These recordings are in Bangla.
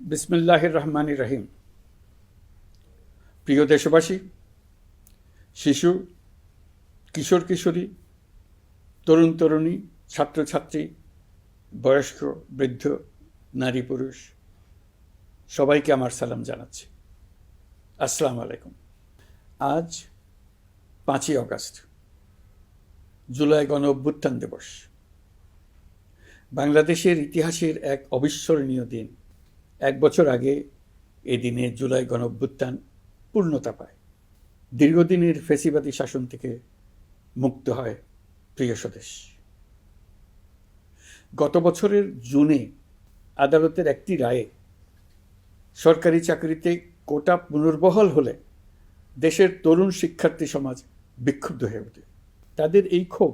বিসমিল্লাহির রহমানির রহিম। প্রিয় দেশবাসী, শিশু, কিশোর কিশোরী, তরুণ তরুণী, ছাত্রছাত্রী, বয়স্ক, বৃদ্ধ, নারী পুরুষ সবাইকে আমার সালাম জানাচ্ছি। আসসালামু আলাইকুম। আজ 5ই অগাস্ট, জুলাই গণ অভ্যুত্থান দিবস। বাংলাদেশের ইতিহাসের এক অবিস্মরণীয় দিন। 1 বছর আগে এই দিনে জুলাই গণ অভ্যুত্থান পূর্ণতা পায়। দীর্ঘদিনের ফ্যাসিবাদী শাসন থেকে মুক্ত হয় প্রিয় স্বদেশ। গত বছরের জুনে আদালতের একটি রায়ে সরকারি চাকরিতে কোটা পুনর্বহাল হলে দেশের তরুণ শিক্ষার্থী সমাজ বিক্ষুব্ধ হয়ে ওঠে। তাদের এই ক্ষোভ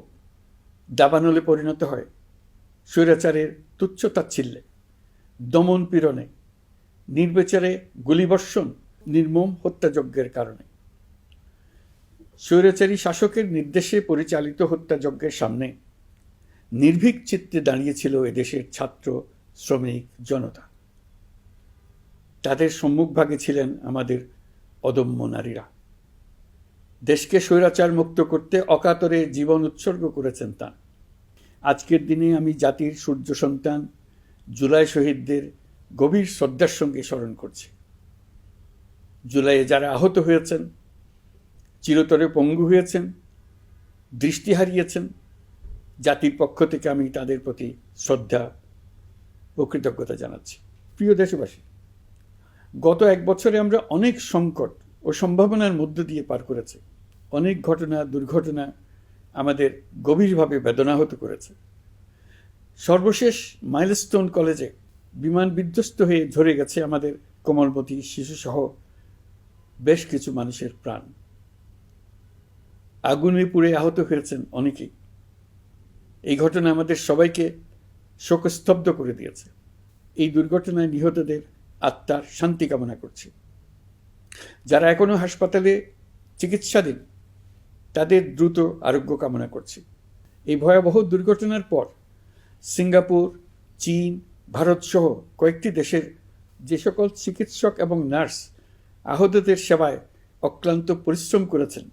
দাবানলে পরিণত হয় স্বৈরাচারের তুচ্ছ-তাচ্ছিল্যে, দমন পীড়নে, নির্বিচারে গুলিবর্ষণ, নির্মম হত্যাযজ্ঞের কারণে। স্বৈরাচারী শাসকের নির্দেশে পরিচালিত হত্যাযজ্ঞের সামনে নির্ভীক চিত্তে দাঁড়িয়েছিল এদেশের ছাত্র, শ্রমিক, জনতা। তাদের সম্মুখভাগে ছিলেন আমাদের অদম্য নারীরা। দেশকে স্বৈরাচার মুক্ত করতে অকাতরে জীবন উৎসর্গ করেছেন তাঁরা। আজকের দিনে আমি জাতির সূর্য সন্তান জুলাই শহীদদের গভীর শ্রদ্ধার সঙ্গে স্মরণ করছি। জুলাইয়ে যারা আহত হয়েছেন, চিরতরে পঙ্গু হয়েছেন, দৃষ্টি হারিয়েছেন, জাতির পক্ষ থেকে আমি তাদের প্রতি শ্রদ্ধা ও কৃতজ্ঞতা জানাচ্ছি। প্রিয় দেশবাসী, গত 1 বছরে আমরা অনেক সংকট ও সম্ভাবনার মধ্য দিয়ে পার করেছি। অনেক ঘটনা, দুর্ঘটনা আমাদের গভীরভাবে বেদনাহত করেছে। সর্বশেষ মাইলস্টোন কলেজে বিমান বিধ্বস্ত হয়ে ঝরে গেছে আমাদের কোমলমতি শিশুসহ বেশ কিছু মানুষের প্রাণ। আগুনে পুড়ে আহত হয়েছেন অনেকেই। এই ঘটনা আমাদের সবাইকে শোকস্তব্ধ করে দিয়েছে। এই দুর্ঘটনায় নিহতদের আত্মার শান্তি কামনা করছি। যারা এখনো হাসপাতালে চিকিৎসাধীন, তাদের দ্রুত আরোগ্য কামনা করছি। এই ভয়াবহ দুর্ঘটনার পর সিঙ্গাপুর, চীন, ভারত সহ কয়েকটি দেশের যে সকল চিকিৎসক এবং নার্স আহতদের সেবায় অক্লান্ত পরিশ্রম করেছেন,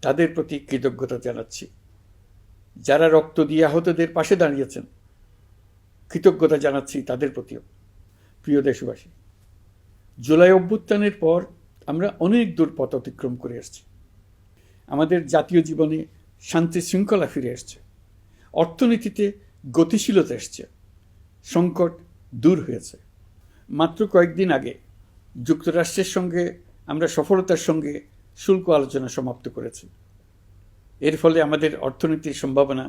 তাদের প্রতি কৃতজ্ঞতা জানাচ্ছি। যারা রক্ত দিয়ে আহতদের পাশে দাঁড়িয়েছেন, কৃতজ্ঞতা জানাচ্ছি তাদের প্রতিও। প্রিয় দেশবাসী, জুলাই অভ্যুত্থানের পর আমরা অনেক দূর পথ অতিক্রম করে এসেছি। আমাদের জাতীয় জীবনে শান্তি শৃঙ্খলা ফিরে এসছে, অর্থনীতিতে গতিশীলতা এসছে, সংকট দূর হয়েছে। মাত্র কয়েকদিন আগে যুক্তরাষ্ট্রের সঙ্গে আমরা সফলতার সঙ্গে শুল্ক আলোচনা সমাপ্ত করেছি। এর ফলে আমাদের অর্থনীতির সম্ভাবনা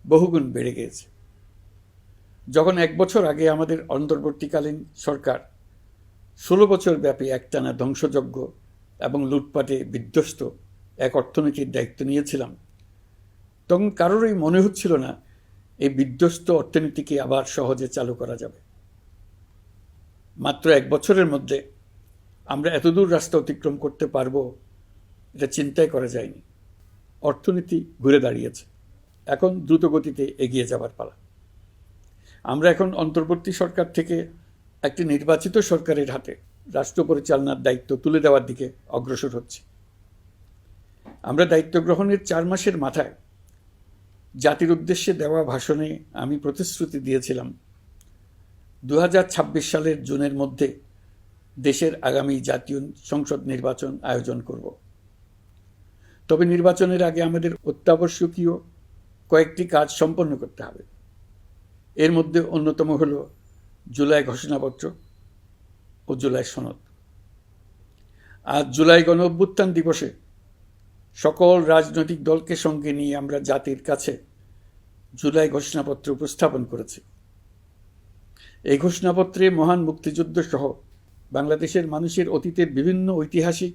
বহুগুণ বেড়ে গিয়েছে। যখন 1 বছর আগে আমাদের অন্তর্বর্তীকালীন সরকার 16 বছর ব্যাপী একটানা ধ্বংসযজ্ঞ এবং লুটপাটে বিধ্বস্ত এক অর্থনীতির দায়িত্ব নিয়েছিলাম, তখন কারোরই মনে হচ্ছিল না এই বিধ্বস্ত অর্থনীতিকে আবার সহজে চালু করা যাবে। মাত্র 1 বছরের মধ্যে আমরা এতদূর রাস্তা অতিক্রম করতে পারবো, এটা চিন্তাই করা যায়নি। অর্থনীতি ঘুরে দাঁড়িয়েছে, এখন দ্রুত গতিতে এগিয়ে যাবার পালা। আমরা এখন অন্তর্বর্তী সরকার থেকে একটি নির্বাচিত সরকারের হাতে রাষ্ট্র পরিচালনার দায়িত্ব তুলে দেওয়ার দিকে অগ্রসর হচ্ছি। আমরা দায়িত্ব গ্রহণের 4 মাসের মাথায় জাতির উদ্দেশ্যে দেওয়া ভাষণে আমি প্রতিশ্রুতি দিয়েছিলাম 2026 সালের জুনের মধ্যে দেশের আগামী জাতীয় সংসদ নির্বাচন আয়োজন করব। তবে নির্বাচনের আগে আমাদের অত্যাবশ্যকীয় কয়েকটি কাজ সম্পন্ন করতে হবে। এর মধ্যে অন্যতম হল জুলাই ঘোষণাপত্র ও জুলাই সনদ। আজ জুলাই গণ অভ্যুত্থান দিবসে সকল রাজনৈতিক দলকে সঙ্গে নিয়ে আমরা জাতির কাছে জুলাই ঘোষণাপত্র উপস্থাপন করেছি। এই ঘোষণাপত্রে মহান মুক্তিযুদ্ধ সহ বাংলাদেশের মানুষের অতীতের বিভিন্ন ঐতিহাসিক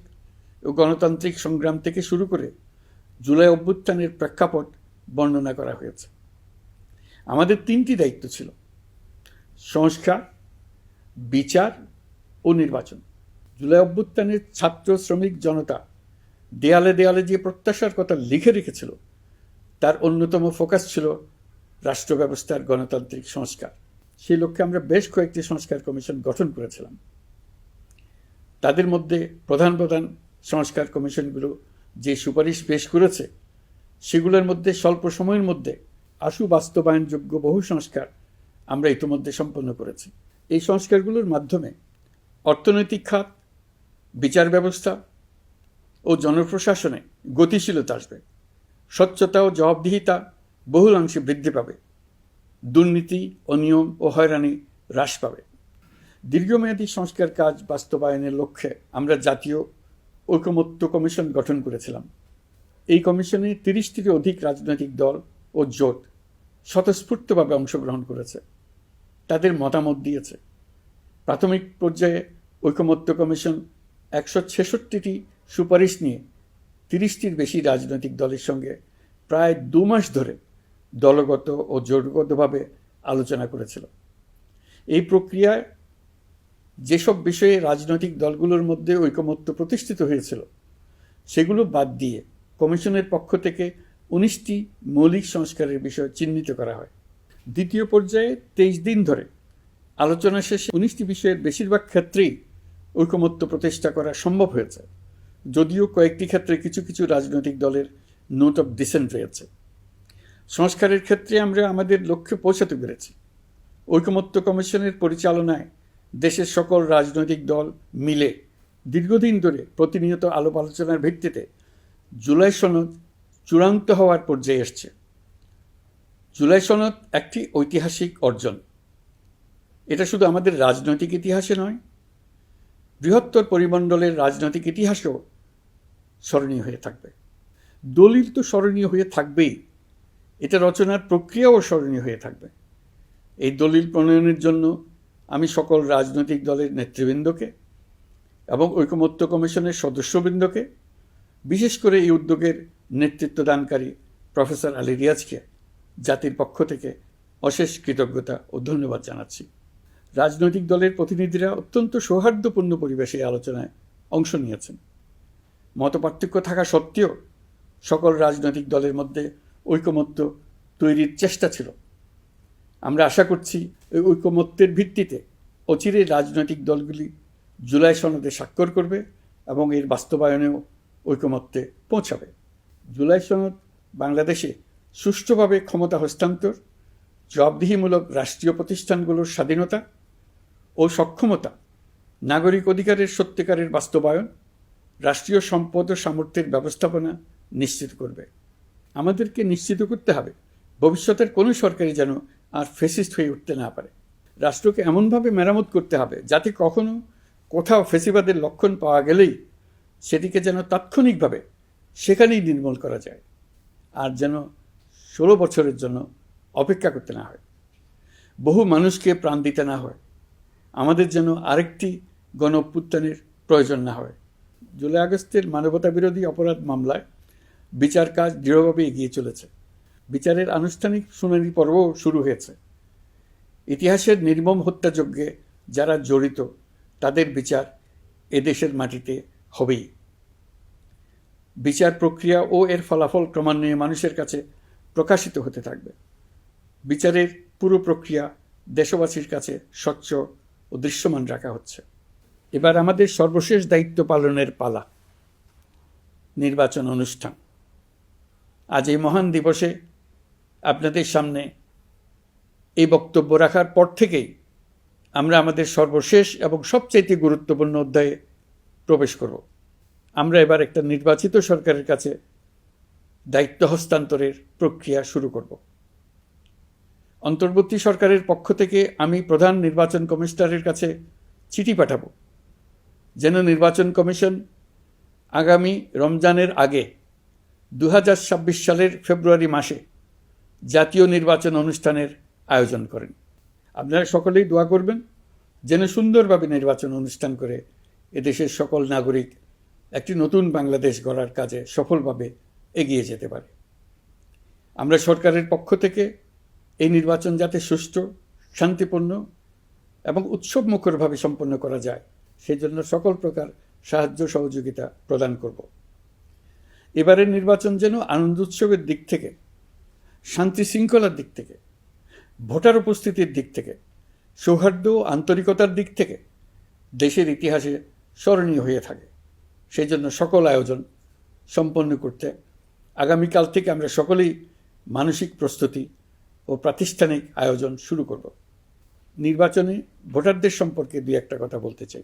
ও গণতান্ত্রিক সংগ্রাম থেকে শুরু করে জুলাই অভ্যুত্থানের প্রেক্ষাপট বর্ণনা করা হয়েছে। আমাদের 3টি দায়িত্ব ছিল: সংস্কার, বিচার ও নির্বাচন। জুলাই অভ্যুত্থানের ছাত্র, শ্রমিক, জনতা দেয়ালে দেয়ালে যে প্রত্যাশার কথা লিখে রেখেছিল, তার অন্যতম ফোকাস ছিল রাষ্ট্র ব্যবস্থার গণতান্ত্রিক সংস্কার। সেই লক্ষ্যে আমরা বেশ কয়েকটি সংস্কার কমিশন গঠন করেছিলাম। তাদের মধ্যে প্রধান প্রধান সংস্কার কমিশনগুলো যে সুপারিশ পেশ করেছে সেগুলোর মধ্যে স্বল্প সময়ের মধ্যে আশু বাস্তবায়নযোগ্য বহু সংস্কার আমরা ইতিমধ্যে সম্পন্ন করেছি। এই সংস্কারগুলোর মাধ্যমে অর্থনৈতিক খাত, বিচার ব্যবস্থা ও জনপ্রশাসনে গতিশীলতা আসবে, স্বচ্ছতা ও জবাবদিহিতা বহুলাংশে বৃদ্ধি পাবে, দুর্নীতি, অনিয়ম ও হয়রানি হ্রাস পাবে। দীর্ঘমেয়াদী সংস্কার কাজ বাস্তবায়নের লক্ষ্যে আমরা জাতীয় ঐকমত্য কমিশন গঠন করেছিলাম। এই কমিশনে 30টির অধিক রাজনৈতিক দল ও জোট স্বতঃস্ফূর্তভাবে অংশগ্রহণ করেছে, তাদের মতামত দিয়েছে। প্রাথমিক পর্যায়ে ঐকমত্য কমিশন 166টি সুপারিশ নিয়ে 30টির বেশি রাজনৈতিক দলের সঙ্গে প্রায় 2 মাস ধরে দলগত ও জোটগতভাবে আলোচনা করেছিল। এই প্রক্রিয়ায় যেসব বিষয়ে রাজনৈতিক দলগুলোর মধ্যে ঐকমত্য প্রতিষ্ঠিত হয়েছিল সেগুলো বাদ দিয়ে কমিশনের পক্ষ থেকে 19টি মৌলিক সংস্কারের বিষয় চিহ্নিত করা হয়। দ্বিতীয় পর্যায়ে 23 দিন ধরে আলোচনা শেষে 19টি বিষয়ের বেশিরভাগ ক্ষেত্রেই ঐকমত্য প্রতিষ্ঠা করা সম্ভব হয়েছে, যদিও কয়েকটি ক্ষেত্রে কিছু কিছু রাজনৈতিক দলের নোট অফ ডিসেন্ট রয়েছে। সংস্কারের ক্ষেত্রে আমরা আমাদের লক্ষ্যে পৌঁছাতে পেরেছি। ঐকমত্য কমিশনের পরিচালনায় দেশের সকল রাজনৈতিক দল মিলে দীর্ঘদিন ধরে প্রতিনিয়ত আলাপ আলোচনার ভিত্তিতে জুলাই সনদ চূড়ান্ত হওয়ার পর্যায়ে এসছে। জুলাই সনদ একটি ঐতিহাসিক অর্জন। এটা শুধু আমাদের রাজনৈতিক ইতিহাসে নয়, বৃহত্তর পরিমণ্ডলের রাজনৈতিক ইতিহাসেও স্মরণীয় হয়ে থাকবে। দলিল তো স্মরণীয় হয়ে থাকবেই, এটা রচনার প্রক্রিয়াও স্মরণীয় হয়ে থাকবে। এই দলিল প্রণয়নের জন্য আমি সকল রাজনৈতিক দলের নেতৃবৃন্দকে এবং ঐকমত্য কমিশনের সদস্যবৃন্দকে, বিশেষ করে এই উদ্যোগের নেতৃত্ব দানকারী প্রফেসর আলী রিয়াজকে জাতির পক্ষ থেকে অশেষ কৃতজ্ঞতা ও ধন্যবাদ জানাচ্ছি। রাজনৈতিক দলের প্রতিনিধিরা অত্যন্ত সৌহার্দ্যপূর্ণ পরিবেশে আলোচনায় অংশ নিয়েছেন। মতপার্থক্য থাকা সত্ত্বেও সকল রাজনৈতিক দলের মধ্যে ঐকমত্য তৈরির চেষ্টা ছিল। আমরা আশা করছি এই ঐকমত্যের ভিত্তিতে অচিরে রাজনৈতিক দলগুলি জুলাই সনদে স্বাক্ষর করবে এবং এর বাস্তবায়নেও ঐকমত্যে পৌঁছাবে। জুলাই সনদ বাংলাদেশে সুষ্ঠুভাবে ক্ষমতা হস্তান্তর, জবাবদিহিমূলক রাষ্ট্রীয় প্রতিষ্ঠানগুলোর স্বাধীনতা ও সক্ষমতা, নাগরিক অধিকারের সত্যিকারের বাস্তবায়ন, রাষ্ট্রীয় সম্পদ ও সামর্থ্যের ব্যবস্থাপনা নিশ্চিত করবে। আমাদেরকে নিশ্চিত করতে হবে ভবিষ্যতের কোনো সরকারই যেন আর ফ্যাসিস্ট হয়ে উঠতে না পারে। রাষ্ট্রকে এমনভাবে মেরামত করতে হবে যাতে কখনো কোথাও ফ্যাসিবাদের লক্ষণ পাওয়া গেলেই সেটিকে যেন তাৎক্ষণিকভাবে সেখানেই নির্মূল করা যায়, আর যেন 16 বছরের জন্য অপেক্ষা করতে না হয়, বহু মানুষকে প্রাণ দিতে না হয়, আমাদের যেন আরেকটি গণ অভ্যুত্থানের প্রয়োজন না হয়। জুলাই আগস্টের মানবতাবিরোধী অপরাধ মামলায় বিচার কাজ দৃঢ়ভাবে এগিয়ে চলেছে। বিচারের আনুষ্ঠানিক শুনানি পর্বও শুরু হয়েছে। ইতিহাসের নির্মম হত্যাযজ্ঞে যারা জড়িত তাদের বিচার এদেশের মাটিতে হবেই। বিচার প্রক্রিয়া ও এর ফলাফল ক্রমান্বয়ে মানুষের কাছে প্রকাশিত হতে থাকবে। বিচারের পুরো প্রক্রিয়া দেশবাসীর কাছে স্বচ্ছ ও দৃশ্যমান রাখা হচ্ছে। এবার আমাদের সর্বশেষ দায়িত্ব পালনের পালা, নির্বাচন অনুষ্ঠান। আজ এই মহান দিবসে আপনাদের সামনে এই বক্তব্য রাখার পর থেকেই আমরা আমাদের সর্বশেষ এবং সবচাইতে গুরুত্বপূর্ণ অধ্যায়ে প্রবেশ করব। আমরা এবার একটা নির্বাচিত সরকারের কাছে দায়িত্ব হস্তান্তরের প্রক্রিয়া শুরু করব। অন্তর্বর্তী সরকারের পক্ষ থেকে আমি প্রধান নির্বাচন কমিশনারের কাছে চিঠি পাঠাবো যেন নির্বাচন কমিশন আগামী রমজানের আগে 2026 সালের ফেব্রুয়ারি মাসে জাতীয় নির্বাচন অনুষ্ঠানের আয়োজন করেন। আপনারা সকলেই দোয়া করবেন যেন সুন্দরভাবে নির্বাচন অনুষ্ঠান করে এদেশের সকল নাগরিক একটি নতুন বাংলাদেশ গড়ার কাজে সফলভাবে এগিয়ে যেতে পারে। আমরা সরকারের পক্ষ থেকে এই নির্বাচন যাতে সুষ্ঠু, শান্তিপূর্ণ এবং উৎসবমুখরভাবে সম্পন্ন করা যায় সেজন্য সকল প্রকার সাহায্য সহযোগিতা প্রদান করব। এবারের নির্বাচন যেন আনন্দ উৎসবের দিক থেকে, শান্তি শৃঙ্খলার দিক থেকে, ভোটার উপস্থিতির দিক থেকে সৌহার্দ্য ও আন্তরিকতার দিক থেকে দেশের ইতিহাসে স্মরণীয় হয়ে থাকে। সেই জন্য সকল আয়োজন সম্পন্ন করতে আগামীকাল থেকে আমরা সকলেই মানসিক প্রস্তুতি ও প্রাতিষ্ঠানিক আয়োজন শুরু করব। নির্বাচনে ভোটারদের সম্পর্কে দুই একটা কথা বলতে চাই।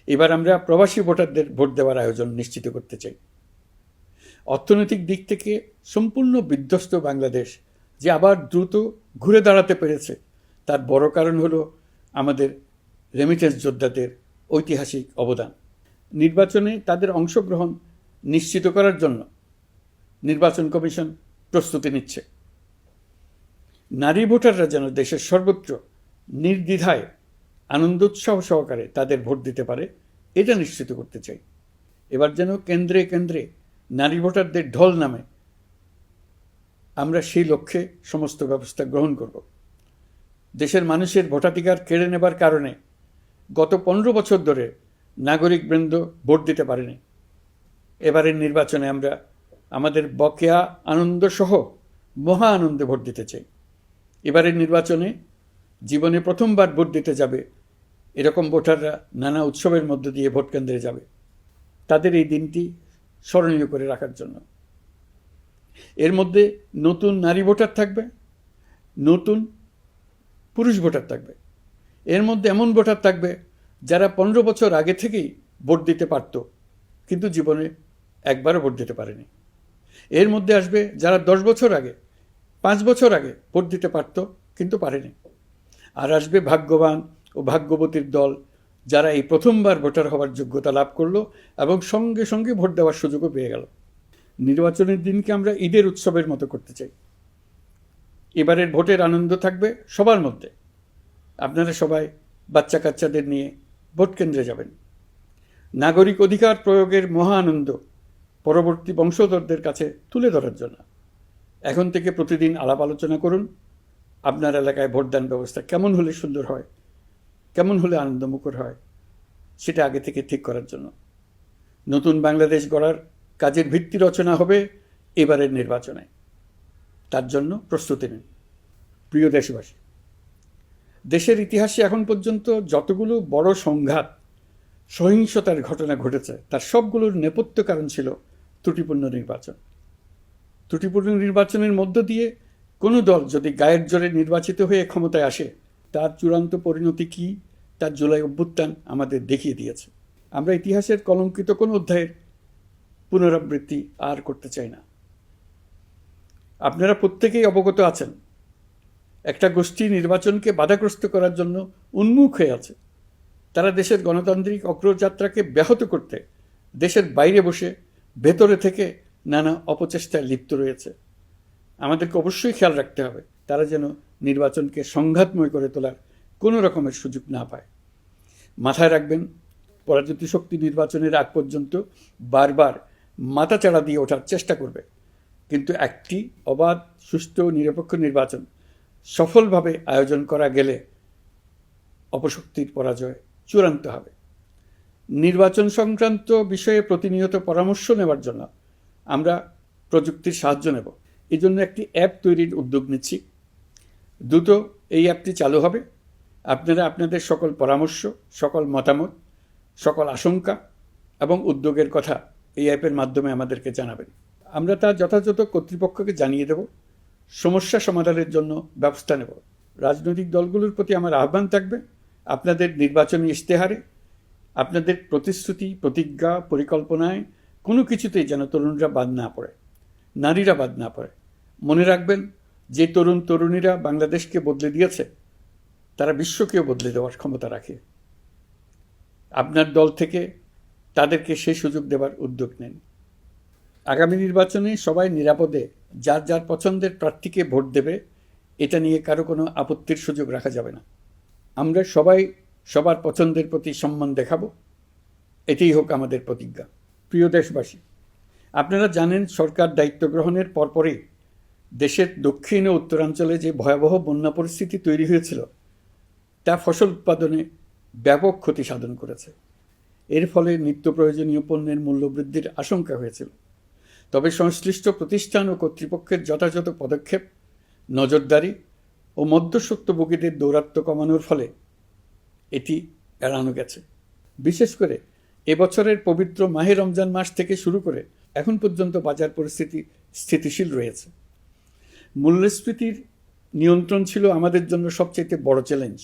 এবার আমরা প্রবাসী ভোটারদের ভোট দেওয়ার আয়োজন নিশ্চিত করতে চাই। অর্থনৈতিক দিক থেকে সম্পূর্ণ বিধ্বস্ত বাংলাদেশ যে আবার দ্রুত ঘুরে দাঁড়াতে পেরেছে, তার বড় কারণ হলো আমাদের রেমিটেন্স যোদ্ধাদের ঐতিহাসিক অবদান। নির্বাচনে তাদের অংশগ্রহণ নিশ্চিত করার জন্য নির্বাচন কমিশন প্রস্তুতি নিচ্ছে। নারী ভোটাররা যেন দেশের সর্বত্র নির্দ্বিধায় আনন্দোৎসাহ সহকারে তাদের ভোট দিতে পারে, এটা নিশ্চিত করতে চাই। এবার যেন কেন্দ্রে কেন্দ্রে নারী ভোটারদের ঢল নামে, আমরা সেই লক্ষ্যে সমস্ত ব্যবস্থা গ্রহণ করব। দেশের মানুষের ভোটাধিকার কেড়ে নেবার কারণে গত 15 বছর ধরে নাগরিকবৃন্দ ভোট দিতে পারেনি। এবারের নির্বাচনে আমরা আমাদের বকেয়া আনন্দ সহ মহা আনন্দে ভোট দিতে চাই। এবারের নির্বাচনে জীবনে প্রথমবার ভোট দিতে যাবে এরকম ভোটাররা নানা উৎসবের মধ্য দিয়ে ভোট কেন্দ্রে যাবে, তাদের এই দিনটি স্মরণীয় করে রাখার জন্য। এর মধ্যে নতুন নারী ভোটার থাকবে, নতুন পুরুষ ভোটার থাকবে। এর মধ্যে এমন ভোটার থাকবে যারা 15 বছর আগে থেকেই ভোট দিতে পারত, কিন্তু জীবনে একবারও ভোট দিতে পারেনি। এর মধ্যে আসবে যারা 10 বছর আগে, 5 বছর আগে ভোট দিতে পারত কিন্তু পারেনি। আর আসবে ভাগ্যবান ও ভাগ্যবতীর দল, যারা এই প্রথমবার ভোটার হওয়ার যোগ্যতা লাভ করলো এবং সঙ্গে সঙ্গে ভোট দেওয়ার সুযোগও পেয়ে গেল। নির্বাচনের দিনকে আমরা ঈদের উৎসবের মতো করতে চাই। এবারের ভোটের আনন্দ থাকবে সবার মধ্যে। আপনারা সবাই বাচ্চা কাচ্চাদের নিয়ে ভোট কেন্দ্রে যাবেন। নাগরিক অধিকার প্রয়োগের মহা আনন্দ পরবর্তী বংশধরদের কাছে তুলে ধরার জন্য এখন থেকে প্রতিদিন আলাপ আলোচনা করুন। আপনার এলাকায় ভোটদান ব্যবস্থা কেমন হলে সুন্দর হয়, কেমন হলে আনন্দমুখর হয়, সেটা আগে থেকে ঠিক করার জন্য। নতুন বাংলাদেশ গড়ার কাজের ভিত্তি রচনা হবে এবারের নির্বাচনে। তার জন্য প্রস্তুতি নিন। প্রিয় দেশবাসী, দেশের ইতিহাসে এখন পর্যন্ত যতগুলো বড় সংঘাত, সহিংসতার ঘটনা ঘটেছে, তার সবগুলোর নেপথ্য কারণ ছিল ত্রুটিপূর্ণ নির্বাচন। ত্রুটিপূর্ণ নির্বাচনের মধ্য দিয়ে কোনো দল যদি গায়ের জোরে নির্বাচিত হয়ে ক্ষমতায় আসে, তার চূড়ান্ত পরিণতি কী, তার জুলাই অভ্যুত্থান আমাদের দেখিয়ে দিয়েছে। আমরা ইতিহাসের কলঙ্কিত কোনো অধ্যায়ের পুনরাবৃত্তি আর করতে চাই না। আপনারা প্রত্যেকেই অবগত আছেন, একটা গোষ্ঠী নির্বাচনকে বাধাগ্রস্ত করার জন্য উন্মুখ হয়ে আছে। তারা দেশের গণতান্ত্রিক অগ্রযাত্রাকে ব্যাহত করতে দেশের বাইরে বসে ভেতরে থেকে নানা অপচেষ্টায় লিপ্ত রয়েছে। আমাদেরকে অবশ্যই খেয়াল রাখতে হবে তারা যেন নির্বাচনকে সংঘাতময় করে তোলার কোনো রকমের সুযোগ না পায়। মাথায় রাখবেন, পরাজিত শক্তি নির্বাচনের আগ পর্যন্ত বারবার মাথাচাড়া দিয়ে ওঠার চেষ্টা করবে, কিন্তু একটি অবাধ, সুষ্ঠু, নিরপেক্ষ নির্বাচন সফলভাবে আয়োজন করা গেলে অপশক্তির পরাজয় চূড়ান্ত হবে। নির্বাচন সংক্রান্ত বিষয়ে প্রতিনিয়ত পরামর্শ নেওয়ার জন্য আমরা প্রযুক্তির সাহায্য নেব। এই জন্য একটি অ্যাপ তৈরির উদ্যোগ নিচ্ছি। দ্রুত এই অ্যাপটি চালু হবে। আপনারা আপনাদের সকল পরামর্শ, সকল মতামত, সকল আশঙ্কা এবং উদ্যোগের কথা এই অ্যাপের মাধ্যমে আমাদেরকে জানাবেন। আমরা তা যথাযথ কর্তৃপক্ষকে জানিয়ে দেব, সমস্যা সমাধানের জন্য ব্যবস্থা নেব। রাজনৈতিক দলগুলোর প্রতি আমার আহ্বান থাকবে, আপনাদের নির্বাচনী ইশতেহারে, আপনাদের প্রতিশ্রুতি, প্রতিজ্ঞা, পরিকল্পনায় কোনো কিছুতেই যেন তরুণরা বাদ না পড়ে, নারীরা বাদ না পড়ে। মনে রাখবেন, যে তরুণ তরুণীরা বাংলাদেশকে বদলে দিয়েছে, তারা বিশ্বকেও বদলে দেওয়ার ক্ষমতা রাখে। আপনার দল থেকে তাদেরকে সেই সুযোগ দেওয়ার উদ্যোগ নেন। আগামী নির্বাচনে সবাই নিরাপদে যার যার পছন্দের প্রার্থীকে ভোট দেবে, এটা নিয়ে কারো কোনো আপত্তির সুযোগ রাখা যাবে না। আমরা সবাই সবার পছন্দের প্রতি সম্মান দেখাবো, এটাই হোক আমাদের প্রতিজ্ঞা। প্রিয় দেশবাসী, আপনারা জানেন, সরকার দায়িত্ব গ্রহণের পরপরই দেশের দক্ষিণ ও উত্তরাঞ্চলে যে ভয়াবহ বন্যা পরিস্থিতি তৈরি হয়েছিল, তা ফসল উৎপাদনে ব্যাপক ক্ষতি সাধন করেছে। এর ফলে নিত্য প্রয়োজনীয় পণ্যের মূল্যবৃদ্ধির আশঙ্কা হয়েছিল। তবে সংশ্লিষ্ট প্রতিষ্ঠান ও কর্তৃপক্ষের যথাযথ পদক্ষেপ, নজরদারি ও মধ্যস্বত্বভোগীদের দৌরাত্ম্য কমানোর ফলে এটি এড়ানো গেছে। বিশেষ করে এবছরের পবিত্র মাহে রমজান মাস থেকে শুরু করে এখন পর্যন্ত বাজার পরিস্থিতি স্থিতিশীল রয়েছে। মূল্যস্ফীতির নিয়ন্ত্রণ ছিল আমাদের জন্য সবচেয়ে বড় চ্যালেঞ্জ।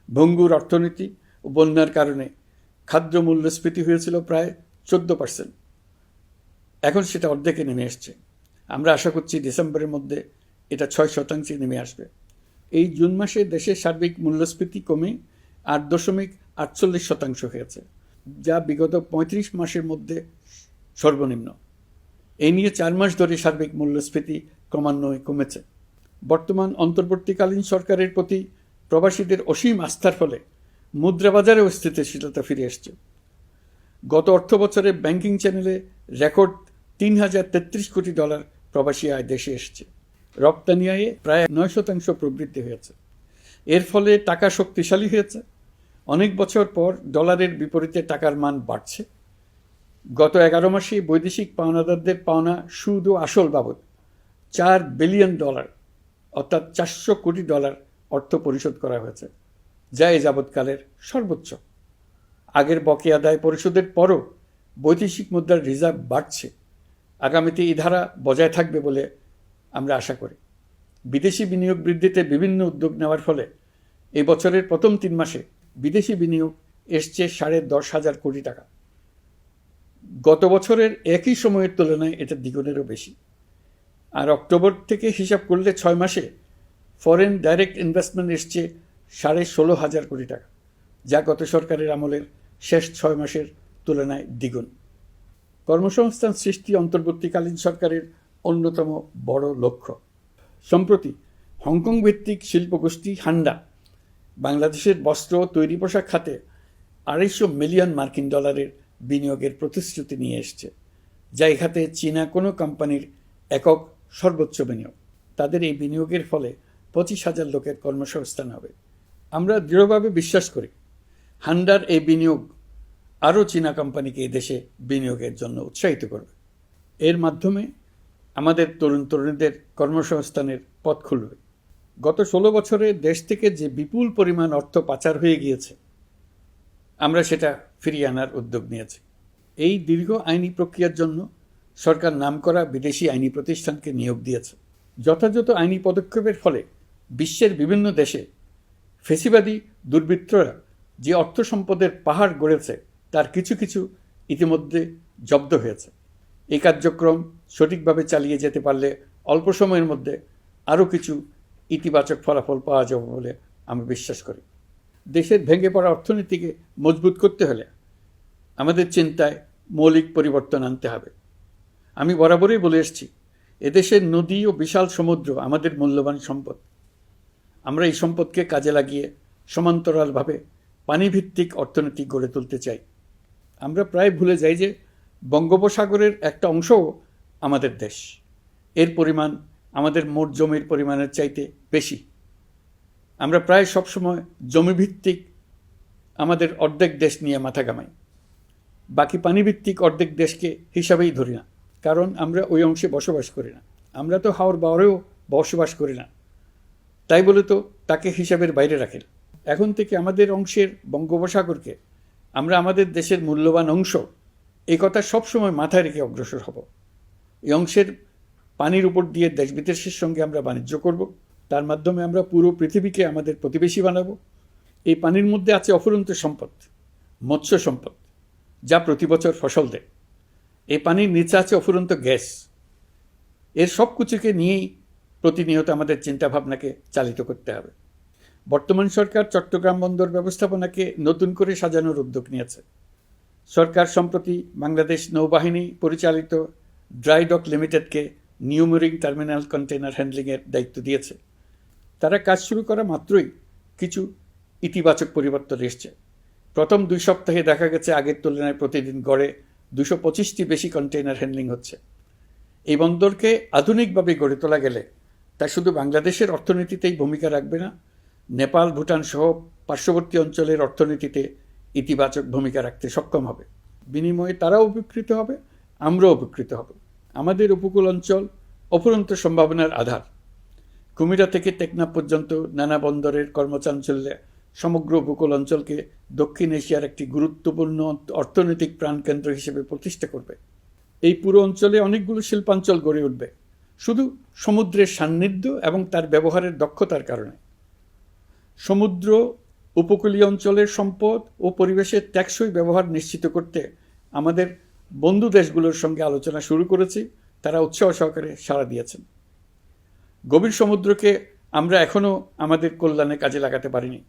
ভঙ্গুর অর্থনীতি ও বন্যার কারণে খাদ্য মূল্যস্ফীতি হয়েছিল প্রায় 14%। এখন সেটা অর্ধেকে নেমে এসছে। আমরা আশা করছি ডিসেম্বরের মধ্যে এটা 6% নেমে আসবে। এই জুন মাসে দেশের সার্বিক মূল্যস্ফীতি কমে 8.48% হয়েছে, যা বিগত 35 মাসের মধ্যে সর্বনিম্ন। এই নিয়ে 4 মাস ধরে সার্বিক মূল্যস্ফীতি ক্রমান্বয়ে কমেছে। বর্তমান অন্তর্বর্তীকালীন সরকারের প্রতি প্রবাসীদের অসীম আস্থার ফলে মুদ্রাবাজারেও স্থিতিশীলতা ফিরে এসছে। গত অর্থবছরে ব্যাংকিং চ্যানেলে রেকর্ড $3033 কোটি প্রবাসী আয় দেশে এসেছে। রপ্তানি আয়ে প্রায় 9% প্রবৃদ্ধি হয়েছে। এর ফলে টাকা শক্তিশালী হয়েছে। অনেক বছর পর ডলারের বিপরীতে টাকার মান বাড়ছে। গত 11 মাসে বৈদেশিক পাওনাদারদের পাওনা সুদ ও আসল বাবদ $4 বিলিয়ন অর্থাৎ $400 কোটি অর্থ পরিশোধ করা হয়েছে, যা এ যাবৎকালের সর্বোচ্চ। আগের বকেয়া আদায় পরিশোধের পরও বৈদেশিক মুদ্রার রিজার্ভ বাড়ছে। আগামীতে এই ধারা বজায় থাকবে বলে আমরা আশা করি। বিদেশি বিনিয়োগ বৃদ্ধিতে বিভিন্ন উদ্যোগ নেওয়ার ফলে এই বছরের প্রথম 3 মাসে বিদেশি বিনিয়োগ এসছে $10,500 কোটি। গত বছরের একই সময়ের তুলনায় এটা দ্বিগুণেরও বেশি। আর অক্টোবর থেকে হিসাব করলে 6 মাসে ফরেন ডাইরেক্ট ইনভেস্টমেন্ট এসছে $16,500 কোটি, যা গত সরকারের আমলের শেষ 6 মাসের তুলনায় দ্বিগুণ। কর্মসংস্থান সৃষ্টি অন্তর্বর্তীকালীন সরকারের অন্যতম বড় লক্ষ্য। সম্প্রতি হংকং ভিত্তিক শিল্পগোষ্ঠী হান্ডা বাংলাদেশের বস্ত্র ও তৈরি পোশাক খাতে $250 মিলিয়ন বিনিয়োগের প্রতিশ্রুতি নিয়ে এসছে, যা এ খাতে চীনা কোনো কোম্পানির একক সর্বোচ্চ বিনিয়োগ। তাদের এই বিনিয়োগের ফলে 25,000 লোকের কর্মসংস্থান হবে। আমরা দৃঢ়ভাবে বিশ্বাস করি হান্ডার এই বিনিয়োগ আরও চীনা কোম্পানিকে এদেশে বিনিয়োগের জন্য উৎসাহিত করবে। এর মাধ্যমে আমাদের তরুণ তরুণীদের কর্মসংস্থানের পথ খুলবে। গত 16 বছরে দেশ থেকে যে বিপুল পরিমাণ অর্থ পাচার হয়ে গিয়েছে, আমরা সেটা ফিরিয়ে আনার উদ্যোগ নিয়েছি। এই দীর্ঘ আইনি প্রক্রিয়ার জন্য সরকার নামকরা বিদেশি আইনি প্রতিষ্ঠানকে নিয়োগ দিয়েছে। যথাযথ আইনি পদক্ষেপের ফলে বিশ্বের বিভিন্ন দেশে ফেসিবাদী দুর্বৃত্তরা যে অর্থ সম্পদের পাহাড় গড়েছে তার কিছু কিছু ইতিমধ্যে জব্দ হয়েছে। এই কার্যক্রম সঠিকভাবে চালিয়ে যেতে পারলে অল্প সময়ের মধ্যে আরও কিছু ইতিবাচক ফলাফল পাওয়া যাবে বলে আমি বিশ্বাস করি। দেশের ভেঙে পড়া অর্থনীতিকে মজবুত করতে হলে আমাদের চিন্তায় মৌলিক পরিবর্তন আনতে হবে। আমি বরাবরই বলে এসেছি, এদেশের নদী ও বিশাল সমুদ্র আমাদের মূল্যবান সম্পদ। আমরা এই সম্পদকে কাজে লাগিয়ে সমান্তরালভাবে পানিভিত্তিক অর্থনীতি গড়ে তুলতে চাই। আমরা প্রায় ভুলে যাই যে বঙ্গোপসাগরের একটা অংশও আমাদের দেশ। এর পরিমাণ আমাদের মোট জমির পরিমাণের চাইতে বেশি। আমরা প্রায় সবসময় জমিভিত্তিক আমাদের অর্ধেক দেশ নিয়ে মাথা ঘামাই, বাকি পানিভিত্তিক অর্ধেক দেশকে হিসাবেই ধরি না, কারণ আমরা ওই অংশে বসবাস করি না। আমরা তো হাওর বাওরেও বসবাস করি না, তাই বলে তো তাকে হিসাবের বাইরে রাখেন। এখন থেকে আমাদের অংশের বঙ্গোপসাগরকে আমরা আমাদের দেশের মূল্যবান অংশ, এই কথা সবসময় মাথায় রেখে অগ্রসর হব। এই অংশের পানির উপর দিয়ে দেশ বিদেশের সঙ্গে আমরা বাণিজ্য করব। তার মাধ্যমে আমরা পুরো পৃথিবীকে আমাদের প্রতিবেশী বানাবো। এই পানির মধ্যে আছে অফুরন্ত সম্পদ, মৎস্য সম্পদ, যা প্রতি বছর ফসল দেয়। এই পানির নিচে আছে অফুরন্ত গ্যাস। এর সব কিছুকে নিয়েই প্রতিনিয়ত আমাদের চিন্তাভাবনাকে চালিত করতে হবে। বর্তমান সরকার চট্টগ্রাম বন্দর ব্যবস্থাপনাকে নতুন করে সাজানোর উদ্যোগ নিয়েছে। সরকার সম্প্রতি বাংলাদেশ নৌবাহিনী পরিচালিত ড্রাই ডক লিমিটেডকে নিউ মুরিং টার্মিনাল কন্টেইনার হ্যান্ডলিংয়ের দায়িত্ব দিয়েছে। তারা কাজ শুরু করা মাত্রই কিছু ইতিবাচক পরিবর্তন এসছে। প্রথম 2 সপ্তাহে দেখা গেছে আগের তুলনায় প্রতিদিন গড়ে 225টি বেশি কন্টেইনার হ্যান্ডলিং হচ্ছে। এই বন্দরকে আধুনিকভাবে গড়ে তোলা গেলে তা শুধু বাংলাদেশের অর্থনীতিতেই ভূমিকা রাখবে না, নেপাল, ভুটান সহ পার্শ্ববর্তী অঞ্চলের অর্থনীতিতে ইতিবাচক ভূমিকা রাখতে সক্ষম হবে। বিনিময়ে তারাও উপকৃত হবে, আমরাও উপকৃত হব। আমাদের উপকূল অঞ্চল অফুরন্ত সম্ভাবনার আধার। কুমিরা থেকে টেকনাফ পর্যন্ত নানা বন্দরের কর্মচাঞ্চল্যে সমগ্র উপকূল অঞ্চলকে দক্ষিণ এশিয়ার একটি গুরুত্বপূর্ণ অর্থনৈতিক প্রাণকেন্দ্র হিসেবে প্রতিষ্ঠা করবে। এই পুরো অঞ্চলে অনেকগুলো শিল্পাঞ্চল গড়ে উঠবে শুধু সমুদ্রের সান্নিধ্য এবং তার ব্যবহারের দক্ষতার কারণে। সমুদ্র উপকূলীয় অঞ্চলের সম্পদ ও পরিবেশের টেকসই ব্যবহার নিশ্চিত করতে আমাদের বন্ধু দেশগুলোর সঙ্গে আলোচনা শুরু করেছি। তারা উৎসাহ সহকারে সাড়া দিয়েছেন। গভীর সমুদ্রকে আমরা এখনও আমাদের কল্যাণে কাজে লাগাতে পারিনি।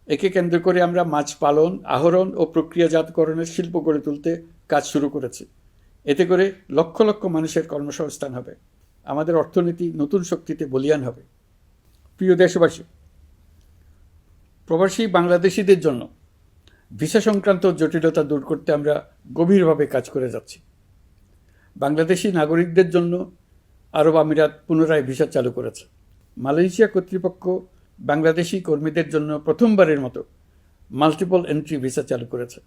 একে কেন্দ্র করে আমরা মাছ পালন, আহরণ ও প্রক্রিয়াজাতকরণের শিল্প গড়ে তুলতে কাজ শুরু করেছি। এতে করে লক্ষ লক্ষ মানুষের কর্মসংস্থান হবে, আমাদের অর্থনীতি নতুন শক্তিতে বলীয়ান হবে। প্রিয় দেশবাসী, প্রবাসী বাংলাদেশিদের জন্য ভিসা সংক্রান্ত জটিলতা দূর করতে আমরা গভীরভাবে কাজ করে যাচ্ছি। বাংলাদেশি নাগরিকদের জন্য আরব আমিরাত পুনরায় ভিসা চালু করেছে। মালয়েশিয়া কর্তৃপক্ষ বাংলাদেশি কর্মীদের জন্য প্রথমবারের মতো মাল্টিপল এন্ট্রি ভিসা চালু করেছে।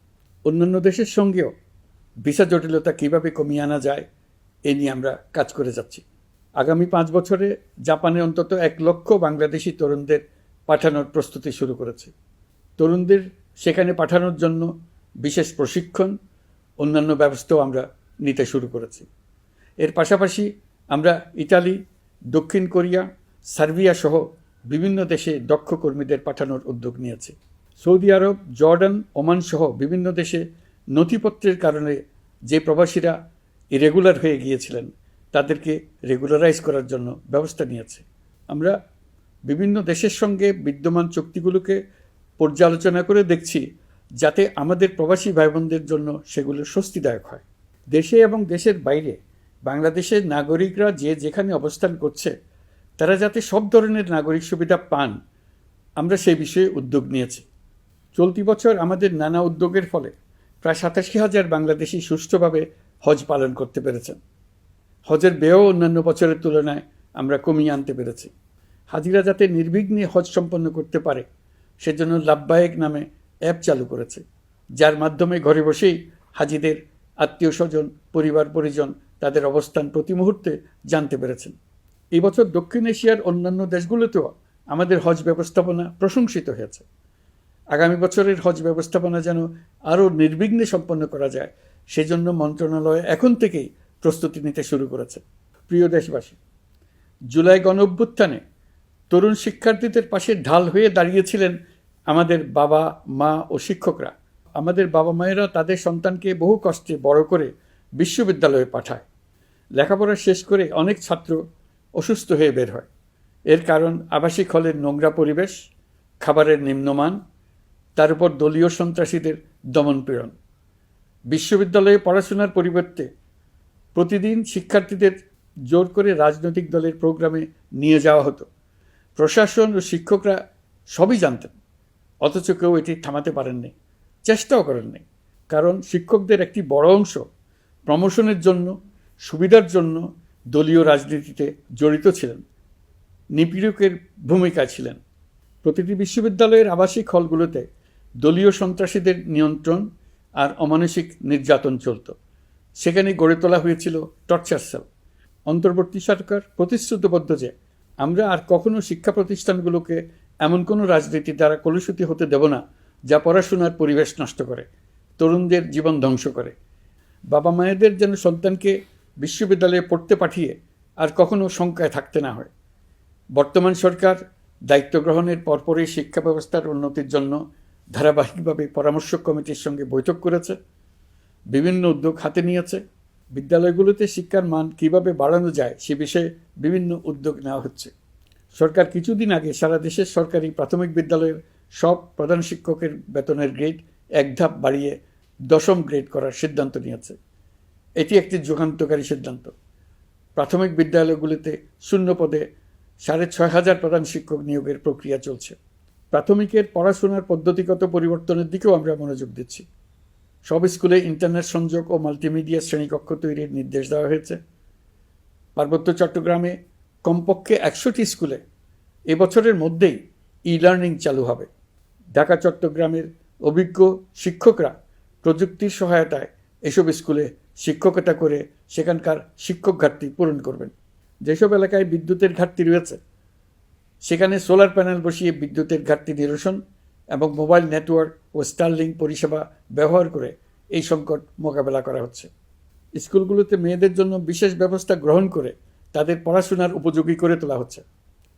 অন্যান্য দেশের সঙ্গেও ভিসা জটিলতা কীভাবে কমিয়ে আনা যায় এ নিয়ে আমরা কাজ করে যাচ্ছি। আগামী 5 বছরে জাপানে অন্তত 1 লক্ষ বাংলাদেশি তরুণদের পাঠানোর প্রস্তুতি শুরু করেছে। তরুণদের সেখানে পাঠানোর জন্য বিশেষ প্রশিক্ষণ, অন্যান্য ব্যবস্থাও আমরা নিতে শুরু করেছি। এর পাশাপাশি আমরা ইতালি, দক্ষিণ কোরিয়া, সার্বিয়া সহ বিভিন্ন দেশে দক্ষ কর্মীদের পাঠানোর উদ্যোগ নিয়েছি। সৌদি আরব, জর্ডান, ওমান সহ বিভিন্ন দেশে নথিপত্রের কারণে যে প্রবাসীরা ইরেগুলার হয়ে গিয়েছিলেন তাদেরকে রেগুলারাইজ করার জন্য ব্যবস্থা নিয়েছে। আমরা বিভিন্ন দেশের সঙ্গে বিদ্যমান চুক্তিগুলোকে পর্যালোচনা করে দেখছি যাতে আমাদের প্রবাসী ভাই বোনদের জন্য সেগুলো স্বস্তিদায়ক হয়। দেশে এবং দেশের বাইরে বাংলাদেশের নাগরিকরা যে যেখানে অবস্থান করছে তারা যাতে সব ধরনের নাগরিক সুবিধা পান, আমরা সেই বিষয়ে উদ্যোগ নিয়েছি। চলতি বছর আমাদের নানা উদ্যোগের ফলে প্রায় 87,000 বাংলাদেশি সুষ্ঠুভাবে হজ পালন করতে পেরেছেন। হজের ব্যয়ও অন্যান্য বছরের তুলনায় আমরা কমিয়ে আনতে পেরেছি। হাজিরা যাতে নির্বিঘ্নে হজ সম্পন্ন করতে পারে সেজন্য লাব্বায়েক নামে অ্যাপ চালু করেছে, যার মাধ্যমে ঘরে বসেই হাজিদের আত্মীয় স্বজন, পরিবার পরিজন তাদের অবস্থান প্রতি মুহূর্তে জানতে পেরেছেন। এই বছর দক্ষিণ এশিয়ার অন্যান্য দেশগুলোতেও আমাদের হজ ব্যবস্থাপনা প্রশংসিত হয়েছে। আগামী বছরের হজ ব্যবস্থাপনা যেন আরও নির্বিঘ্নে সম্পন্ন করা যায় সেজন্য মন্ত্রণালয় এখন থেকেই প্রস্তুতি নিতে শুরু করেছে। প্রিয় দেশবাসী, জুলাই গণঅভ্যুত্থানে তরুণ শিক্ষার্থীদের পাশে ঢাল হয়ে দাঁড়িয়েছিলেন আমাদের বাবা মা ও শিক্ষকরা। আমাদের বাবা মায়েরা তাদের সন্তানকে বহু কষ্টে বড় করে বিশ্ববিদ্যালয়ে পাঠায়। লেখাপড়া শেষ করে অনেক ছাত্র অসুস্থ হয়ে বের হয়। এর কারণ আবাসিক হলের নোংরা পরিবেশ, খাবারের নিম্নমান, তার উপর দলীয় সন্ত্রাসীদের দমনপীড়ন। বিশ্ববিদ্যালয়ে পড়াশোনার পরিবর্তে প্রতিদিন শিক্ষার্থীদের জোর করে রাজনৈতিক দলের প্রোগ্রামে নিয়ে যাওয়া হতো। প্রশাসন ও শিক্ষকরা সবই জানতেন, অথচ কেউ এটি থামাতে পারেননি, চেষ্টাও করেননি। কারণ শিক্ষকদের একটি বড় অংশ প্রমোশনের জন্য, সুবিধার জন্য দলীয় রাজনীতিতে জড়িত ছিলেন, নিপীড়কের ভূমিকায় ছিলেন। প্রতিটি বিশ্ববিদ্যালয়ের আবাসিক হলগুলোতে দলীয় সন্ত্রাসীদের নিয়ন্ত্রণ আর অমানসিক নির্যাতন চলত। সেখানে গড়ে তোলা হয়েছিল টর্চার সেল। অন্তর্বর্তী সরকার প্রতিশ্রুতিবদ্ধ যে আমরা আর কখনো শিক্ষা প্রতিষ্ঠানগুলোকে এমন কোনো রাজনীতি দ্বারা কলুষিত হতে দেব না যা পড়াশোনার পরিবেশ নষ্ট করে, তরুণদের জীবন ধ্বংস করে। বাবা মায়েদের যেন সন্তানকে বিশ্ববিদ্যালয়ে পড়তে পাঠিয়ে আর কখনো শঙ্কায় থাকতে না হয়। বর্তমান সরকার দায়িত্ব গ্রহণের পরপরই শিক্ষা ব্যবস্থার উন্নতির জন্য ধারাবাহিকভাবে পরামর্শ কমিটির সঙ্গে বৈঠক করেছে, বিভিন্ন উদ্যোগ হাতে নিয়েছে। বিদ্যালয়গুলোতে শিক্ষার মান কীভাবে বাড়ানো যায় সে বিষয়ে বিভিন্ন উদ্যোগ নেওয়া হচ্ছে। সরকার কিছুদিন আগে সারা দেশের সরকারি প্রাথমিক বিদ্যালয়ের সব প্রধান শিক্ষকের বেতনের গ্রেড 1 ধাপ বাড়িয়ে 10ম গ্রেড করার সিদ্ধান্ত নিয়েছে। এটি একটি যুগান্তকারী সিদ্ধান্ত। প্রাথমিক বিদ্যালয়গুলিতে শূন্য পদে 6,500 প্রধান শিক্ষক নিয়োগের প্রক্রিয়া চলছে। প্রাথমিকের পড়াশোনার পদ্ধতিগত পরিবর্তনের দিকেও আমরা মনোযোগ দিচ্ছি। সব স্কুলে ইন্টারনেট সংযোগ ও মাল্টিমিডিয়া শ্রেণীকক্ষ তৈরির নির্দেশ দেওয়া হয়েছে। পার্বত্য চট্টগ্রামে কমপক্ষে 100টি স্কুলে এবছরের মধ্যেই ই-লার্নিং চালু হবে। ঢাকা চট্টগ্রামের অভিজ্ঞ শিক্ষকরা প্রযুক্তির সহায়তায় এসব স্কুলে শিক্ষকতা করে সেখানকার শিক্ষক ঘাটতি পূরণ করবেন। যেসব এলাকায় বিদ্যুতের ঘাটতি রয়েছে সেখানে সোলার প্যানেল বসিয়ে বিদ্যুতের ঘাটতি নিরসন এবং মোবাইল নেটওয়ার্ক ও স্টারলিংক পরিষেবা ব্যবহার করে এই সংকট মোকাবেলা করা হচ্ছে। স্কুলগুলোতে মেয়েদের জন্য বিশেষ ব্যবস্থা গ্রহণ করে তাদের পড়াশোনার উপযোগী করে তোলা হচ্ছে।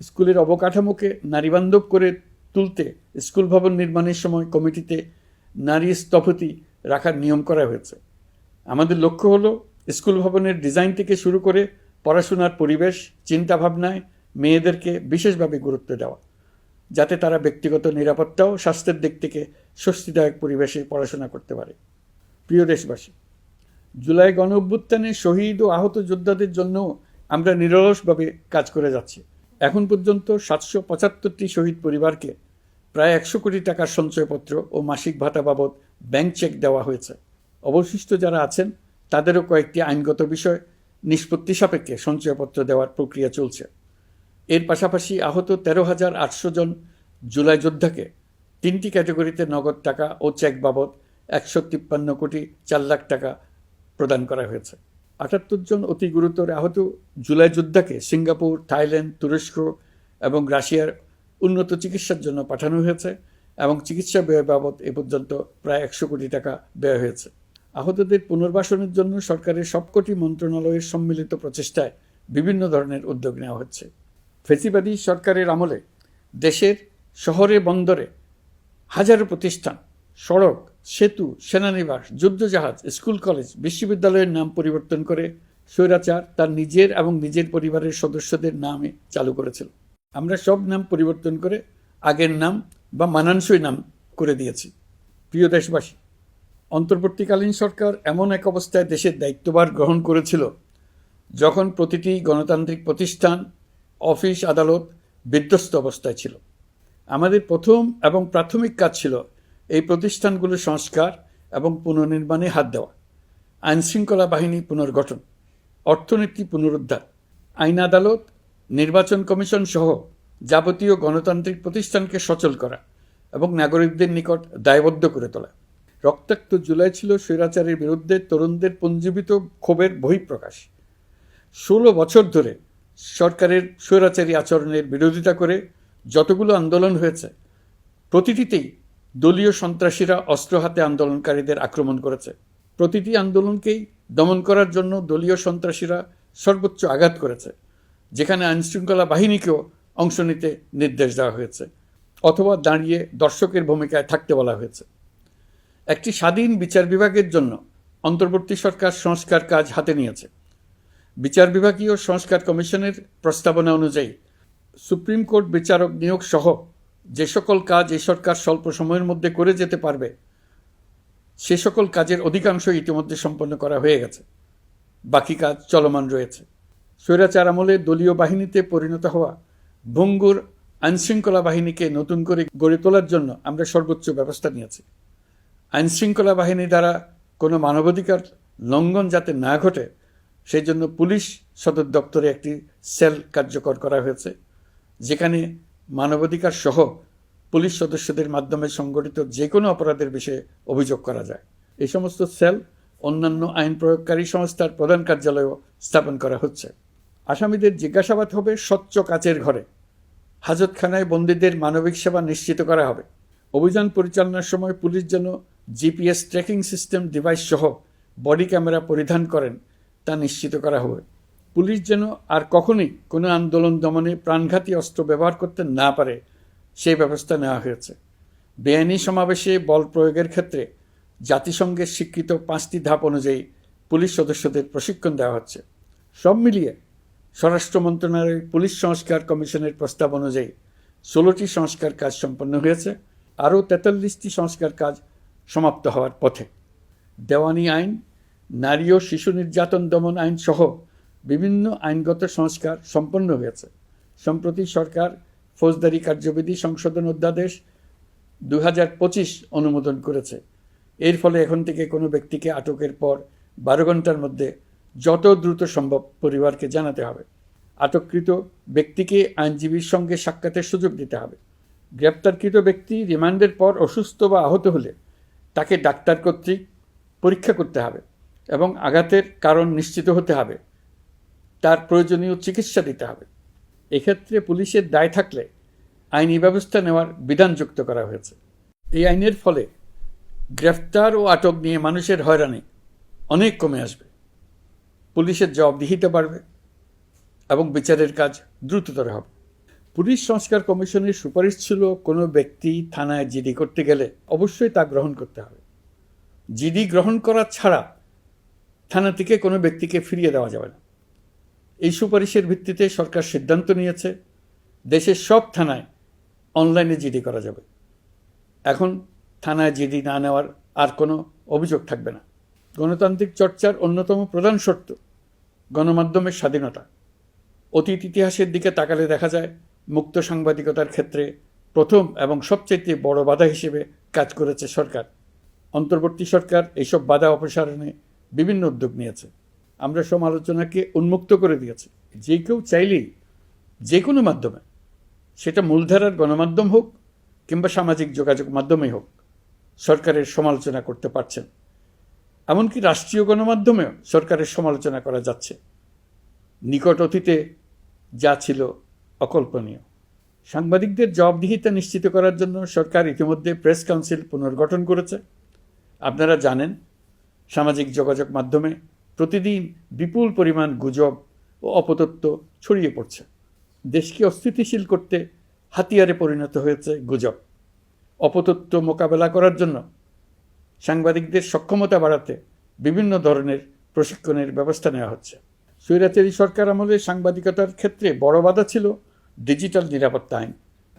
স্কুলের অবকাঠামোকে নারীবান্ধব করে তুলতে স্কুল ভবন নির্মাণের সময় কমিটিতে নারী স্থপতি রাখার নিয়ম করা হয়েছে। আমাদের লক্ষ্য হলো স্কুল ভবনের ডিজাইন থেকে শুরু করে পড়াশোনার পরিবেশ চিন্তাভাবনায় মেয়েদেরকে বিশেষভাবে গুরুত্ব দেওয়া, যাতে তারা ব্যক্তিগত নিরাপত্তা ও স্বাস্থ্যের দিক থেকে স্বস্তিদায়ক পরিবেশে পড়াশোনা করতে পারে। প্রিয় দেশবাসী, জুলাই গণ অভ্যুত্থানে শহীদ ও আহত যোদ্ধাদের জন্য আমরা নিরলসভাবে কাজ করে যাচ্ছি। এখন পর্যন্ত 775টি শহীদ পরিবারকে প্রায় 100 কোটি টাকার সঞ্চয়পত্র ও মাসিক ভাতা বাবদ ব্যাংক চেক দেওয়া হয়েছে। অবশিষ্ট যারা আছেন তাদেরও কয়েকটি আইনগত বিষয় নিষ্পত্তি সাপেক্ষে সঞ্চয়পত্র দেওয়ার প্রক্রিয়া চলছে। এর পাশাপাশি আহত 13,800 জন জুলাই যোদ্ধাকে 3টি ক্যাটাগরিতে নগদ টাকা ও চেক বাবদ 153 কোটি 4 লাখ টাকা প্রদান করা হয়েছে। 78 জন অতি গুরুতর আহত জুলাই যোদ্ধাকে সিঙ্গাপুর, থাইল্যান্ড, তুরস্ক এবং রাশিয়ার উন্নত চিকিৎসার জন্য পাঠানো হয়েছে এবং চিকিৎসা ব্যয় বাবদ এ পর্যন্ত প্রায় 100 কোটি টাকা ব্যয় হয়েছে। আহতদের পুনর্বাসনের জন্য সরকারের সবকটি মন্ত্রণালয়ের সম্মিলিত প্রচেষ্টায় বিভিন্ন ধরনের উদ্যোগ নেওয়া হচ্ছে। ফেসিবাদী সরকারের আমলে দেশের শহরে বন্দরে হাজারো প্রতিষ্ঠান, সড়ক, সেতু, সেনানিবাস, যুদ্ধজাহাজ, স্কুল, কলেজ, বিশ্ববিদ্যালয়ের নাম পরিবর্তন করে স্বৈরাচার তার নিজের এবং নিজের পরিবারের সদস্যদের নামে চালু করেছিল। আমরা সব নাম পরিবর্তন করে আগের নাম বা মানানসই নাম করে দিয়েছি। প্রিয় দেশবাসী, অন্তর্বর্তীকালীন সরকার এমন এক অবস্থায় দেশের দায়িত্বভার গ্রহণ করেছিল যখন প্রতিটি গণতান্ত্রিক প্রতিষ্ঠান, অফিস, আদালত বিধ্বস্ত অবস্থায় ছিল। আমাদের প্রথম এবং প্রাথমিক কাজ ছিল এই প্রতিষ্ঠানগুলোর সংস্কার এবং পুনর্নির্মাণে হাত দেওয়া, আইনশৃঙ্খলা বাহিনী পুনর্গঠন, অর্থনীতি পুনরুদ্ধার, আইন আদালত, নির্বাচন কমিশন সহ যাবতীয় গণতান্ত্রিক প্রতিষ্ঠানকে সচল করা এবং নাগরিকদের নিকট দায়বদ্ধ করে তোলা। রক্তাক্ত জুলাই ছিল স্বৈরাচারের বিরুদ্ধে তরুণদের পুঞ্জীবিত ক্ষোভের বহিঃপ্রকাশ। 16 বছর ধরে সরকারের স্বৈরাচারী আচরণের বিরোধিতা করে যতগুলো আন্দোলন হয়েছে, প্রতিটিতেই দলীয় সন্ত্রাসীরা অস্ত্র হাতে আন্দোলনকারীদের আক্রমণ করেছে। প্রতিটি আন্দোলনকেই দমন করার জন্য দলীয় সন্ত্রাসীরা সর্বোচ্চ আঘাত করেছে, যেখানে আইনশৃঙ্খলা বাহিনীকেও অংশ নিতে নির্দেশ দেওয়া হয়েছে অথবা দাঁড়িয়ে দর্শকের ভূমিকায় থাকতে বলা হয়েছে। একটি স্বাধীন বিচার বিভাগের জন্য অন্তর্বর্তী সরকার সংস্কার কাজ হাতে নিয়েছে। বিচার বিভাগীয় সংস্কার কমিশনের প্রস্তাবনা অনুযায়ী সুপ্রিম কোর্ট বিচারক নিয়োগ সহ যে সকল কাজ এই সরকার স্বল্প সময়ের মধ্যে করে যেতে পারবে, সে সকল কাজের অধিকাংশ ইতিমধ্যে সম্পন্ন করা হয়ে গেছে। বাকি কাজ চলমান রয়েছে। স্বৈরাচার আমলে দলীয় বাহিনীতে পরিণত হওয়া ভঙ্গুর আইনশৃঙ্খলা বাহিনীকে নতুন করে গড়ে তোলার জন্য আমরা সর্বোচ্চ ব্যবস্থা নিয়েছি। আইনশৃঙ্খলা বাহিনী দ্বারা কোনো মানবাধিকার লঙ্ঘন যাতে না ঘটে, সেই জন্য পুলিশ সদর দপ্তরে একটি সেল কার্যকর করা হয়েছে, যেখানে মানবাধিকার সহ পুলিশ সদস্যদের মাধ্যমে সংগঠিত যে কোনো অপরাধের বিষয়ে অভিযোগ করা যায়। এই সমস্ত সেল অন্যান্য আইন প্রয়োগকারী সংস্থার প্রধান কার্যালয়েও স্থাপন করা হচ্ছে। আসামিদের জিজ্ঞাসাবাদ হবে স্বচ্ছ কাচের ঘরে। হাজতখানায় বন্দীদের মানবিক সেবা নিশ্চিত করা হবে। অভিযান পরিচালনার সময় পুলিশ যেন জিপিএস ট্র্যাকিং সিস্টেম ডিভাইস সহ বডি ক্যামেরা পরিধান করেন তা নিশ্চিত করা হবে। পুলিশ যেন আর কখনোই কোনো আন্দোলন দমনে প্রাণঘাতী অস্ত্র ব্যবহার করতে না পারে, সেই ব্যবস্থা নেওয়া হয়েছে। বেআইনি সমাবেশে বল প্রয়োগের ক্ষেত্রে জাতিসংঘের স্বীকৃত 5টি ধাপ অনুযায়ী পুলিশ সদস্যদের প্রশিক্ষণ দেওয়া হচ্ছে। সব মিলিয়ে স্বরাষ্ট্র মন্ত্রণালয়ের পুলিশ সংস্কার কমিশনের প্রস্তাব অনুযায়ী 16টি সংস্কার কাজ সম্পন্ন হয়েছে। আরও 43টি সংস্কার কাজ সমাপ্ত হওয়ার পথে। দেওয়ানি আইন, নারী ও শিশু নির্যাতন দমন আইন সহ বিভিন্ন আইনগত সংস্কার সম্পন্ন হয়েছে। সম্প্রতি সরকার ফৌজদারি কার্যবিধি সংশোধন অধ্যাদেশ 2025 অনুমোদন করেছে। এর ফলে এখন থেকে কোনো ব্যক্তিকে আটকের পর 12 ঘন্টার মধ্যে যত দ্রুত সম্ভব পরিবারকে জানাতে হবে। আটককৃত ব্যক্তিকে আইনজীবীর সঙ্গে সাক্ষাতের সুযোগ দিতে হবে। গ্রেপ্তারকৃত ব্যক্তি রিমান্ডের পর অসুস্থ বা আহত হলে তাকে ডাক্তার কর্তৃক পরীক্ষা করতে হবে এবং আঘাতের কারণ নিশ্চিত হতে হবে। তার প্রয়োজনীয় চিকিৎসা দিতে হবে। এক্ষেত্রে পুলিশের দায় থাকলে আইনি ব্যবস্থা নেওয়ার বিধান যুক্ত করা হয়েছে। এই আইনের ফলে গ্রেফতার ও আটক নিয়ে মানুষের হয়রানি অনেক কমে আসবে, পুলিশের জবাবদিহিতে বাড়বে এবং বিচারের কাজ দ্রুততর হবে। পুলিশ সংস্কার কমিশনের সুপারিশ ছিল কোনো ব্যক্তি থানায় জিডি করতে গেলে অবশ্যই তা গ্রহণ করতে হবে। জিডি গ্রহণ করা ছাড়া থানা থেকে কোনো ব্যক্তিকে ফিরিয়ে দেওয়া যাবে না। এই সুপারিশের ভিত্তিতে সরকার সিদ্ধান্ত নিয়েছে দেশের সব থানায় অনলাইনে জিডি করা যাবে। এখন থানায় জিডি না নেওয়ার আর কোনো অভিযোগ থাকবে না। গণতান্ত্রিক চর্চার অন্যতম প্রধান শর্ত গণমাধ্যমের স্বাধীনতা। অতীত ইতিহাসের দিকে তাকালে দেখা যায় মুক্ত সাংবাদিকতার ক্ষেত্রে প্রথম এবং সবচেয়ে বড় বাধা হিসেবে কাজ করেছে সরকার। অন্তর্বর্তী সরকার এইসব বাধা অপসারণে বিভিন্ন উদ্যোগ নিয়েছে। আমরা সমালোচনাকে উন্মুক্ত করে দিয়েছি। যে কেউ চাইলেই যে কোনো মাধ্যমে, সেটা মূলধারার গণমাধ্যম হোক কিংবা সামাজিক যোগাযোগ মাধ্যমেই হোক, সরকারের সমালোচনা করতে পারছেন। এমনকি রাষ্ট্রীয় গণমাধ্যমেও সরকারের সমালোচনা করা যাচ্ছে। নিকট অতীতে যা ছিল অকল্পনীয়। সাংবাদিকদের জবাবদিহিতা নিশ্চিত করার জন্য সরকার ইতিমধ্যে প্রেস কাউন্সিল পুনর্গঠন করেছে। আপনারা জানেন, সামাজিক যোগাযোগ মাধ্যমে প্রতিদিন বিপুল পরিমাণ গুজব ও অপতথ্য ছড়িয়ে পড়ছে। দেশকে অস্থিতিশীল করতে হাতিয়ারে পরিণত হয়েছে গুজব। অপতথ্য মোকাবেলা করার জন্য সাংবাদিকদের সক্ষমতা বাড়াতে বিভিন্ন ধরনের প্রশিক্ষণের ব্যবস্থা নেওয়া হচ্ছে। স্বৈরাচারী সরকার আমলে সাংবাদিকতার ক্ষেত্রে বড় বাধা ছিল ডিজিটাল নিরাপত্তা আইন,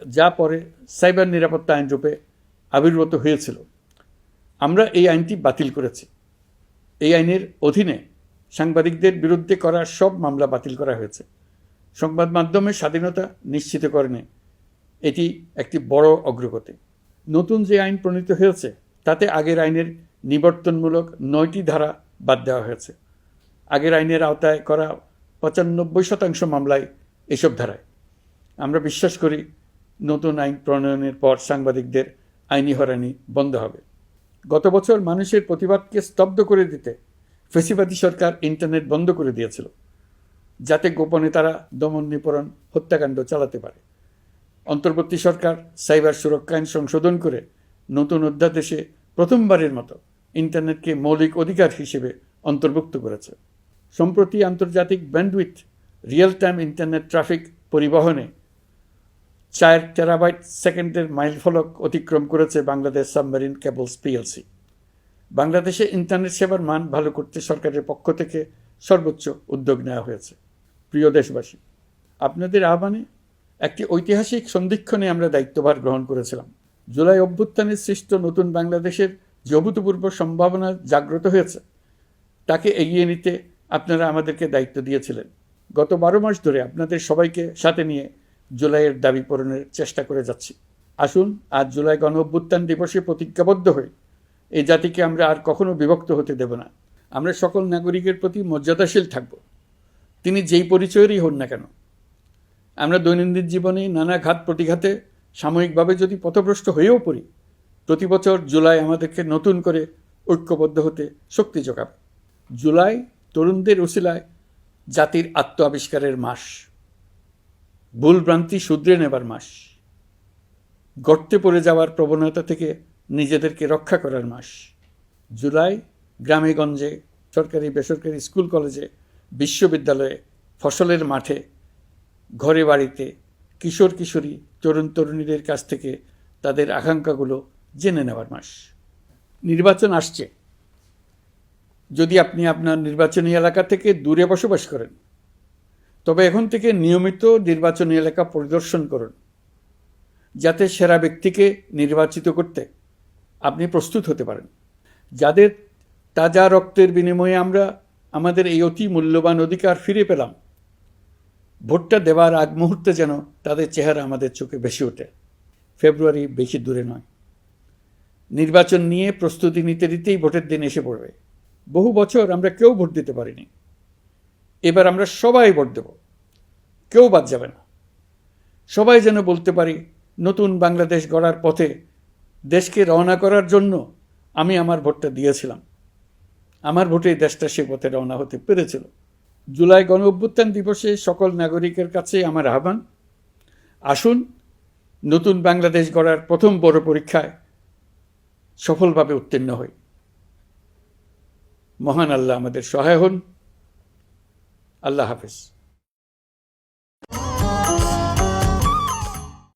যা পরে সাইবার নিরাপত্তা আইন রূপে আবির্ভূত হয়েছিল। আমরা এই আইনটি বাতিল করেছি। এই আইনের অধীনে সাংবাদিকদের বিরুদ্ধে করা সব মামলা বাতিল করা হয়েছে। সংবাদ মাধ্যমের স্বাধীনতা নিশ্চিতকরণে এটি একটি বড় অগ্রগতি। নতুন যে আইন প্রণীত হয়েছে তাতে আগের আইনের নিবর্তনমূলক 9টি ধারা বাদ দেওয়া হয়েছে। আগের আইনের আওতায় করা 95% মামলায় এসব ধারায়। আমরা বিশ্বাস করি নতুন আইন প্রণয়নের পর সাংবাদিকদের আইনি হয়রানি বন্ধ হবে। গত বছর মানুষের প্রতিবাদকে স্তব্ধ করে দিতে ফ্যাসিবাদী সরকার ইন্টারনেট বন্ধ করে দিয়েছিল, যাতে গোপনে তারা দমন নিপীড়ন হত্যাকাণ্ড চালাতে পারে। অন্তর্বর্তী সরকার সাইবার সুরক্ষা আইন সংশোধন করে নতুন অধ্যাদেশে প্রথমবারের মতো ইন্টারনেটকে মৌলিক অধিকার হিসেবে অন্তর্ভুক্ত করেছে। সম্প্রতি আন্তর্জাতিক bandwidth real time internet traffic পরিবহনে 4 টেরাবাইট সেকেন্ডের মাইলফলক অতিক্রম করেছে বাংলাদেশ সাবমেরিন কেবলস পিএলসি। বাংলাদেশে ইন্টারনেট সেবার মান ভালো করতে সরকারের পক্ষ থেকে সর্বোচ্চ উদ্যোগ নেওয়া হয়েছে। প্রিয় দেশবাসী, আপনাদের আহ্বানে একটি ঐতিহাসিক সন্ধিক্ষণে আমরা দায়িত্বভার গ্রহণ করেছিলাম। জুলাই অভ্যুত্থানের সৃষ্ট নতুন বাংলাদেশের যে অভূতপূর্ব সম্ভাবনা জাগ্রত হয়েছে, তাকে এগিয়ে নিতে আপনারা আমাদেরকে দায়িত্ব দিয়েছিলেন। গত 12 মাস ধরে আপনাদের সবাইকে সাথে নিয়ে জুলাইয়ের দাবি পূরণের চেষ্টা করে যাচ্ছি। আসুন আজ জুলাই গণ অভ্যুত্থান দিবসে প্রতিজ্ঞাবদ্ধ হয়ে এই জাতিকে আমরা আর কখনো বিভক্ত হতে দেব না। আমরা সকল নাগরিকের প্রতি মর্যাদাশীল থাকব, তিনি যেই পরিচয়েরই হন না কেন। আমরা দৈনন্দিন জীবনে নানা ঘাত প্রতিঘাতে সাময়িকভাবে যদি পথভ্রষ্ট হয়েও পড়ি, প্রতি বছর জুলাই আমাদেরকে নতুন করে ঐক্যবদ্ধ হতে শক্তি যোগাবে। জুলাই তরুণদের উসিলায় জাতির আত্ম আবিষ্কারের মাস, ভুলভ্রান্তি শুধরে নেবার মাস, গর্তে পড়ে যাওয়ার প্রবণতা থেকে নিজেদেরকে রক্ষা করার মাস। জুলাই গ্রামে গঞ্জে, সরকারি বেসরকারি স্কুল কলেজে, বিশ্ববিদ্যালয়ে, ফসলের মাঠে, ঘরে বাড়িতে কিশোর কিশোরী তরুণ তরুণীদের কাছ থেকে তাদের আকাঙ্ক্ষাগুলো জেনে নেওয়ার মাস। নির্বাচন আসছে। যদি আপনি আপনার নির্বাচনী এলাকা থেকে দূরে বসবাস করেন, তবে এখন থেকে নিয়মিত নির্বাচনী এলাকা পরিদর্শন করুন, যাতে সেরা ব্যক্তিকে নির্বাচিত করতে আপনি প্রস্তুত হতে পারেন। যাদের তাজা রক্তের বিনিময়ে আমরা আমাদের এই অতি মূল্যবান অধিকার ফিরে পেলাম, ভোটটা দেওয়ার আগ মুহূর্তে যেন তাদের চেহারা আমাদের চোখে ভেসে ওঠে। ফেব্রুয়ারি বেশি দূরে নয়। নির্বাচন নিয়ে প্রস্তুতি নিতে নিতেই ভোটের দিন এসে পড়বে। বহু বছর আমরা কেউ ভোট দিতে পারিনি। এবার আমরা সবাই ভোট দেব, কেউ বাদ যাবে না। সবাই যেন বলতে পারি, নতুন বাংলাদেশ গড়ার পথে দেশকে রওনা করার জন্য আমি আমার ভোটটা দিয়েছিলাম। আমার ভোটে দেশটা সে পথে রওনা হতে পেরেছিল। জুলাই গণ অভ্যুত্থান দিবসে সকল নাগরিকের কাছে আমার আহ্বান, আসুন নতুন বাংলাদেশ গড়ার প্রথম বড় পরীক্ষায় সফলভাবে উত্তীর্ণ হই। মহান আল্লাহ আমাদের সহায় হন। আল্লাহ হাফেজ।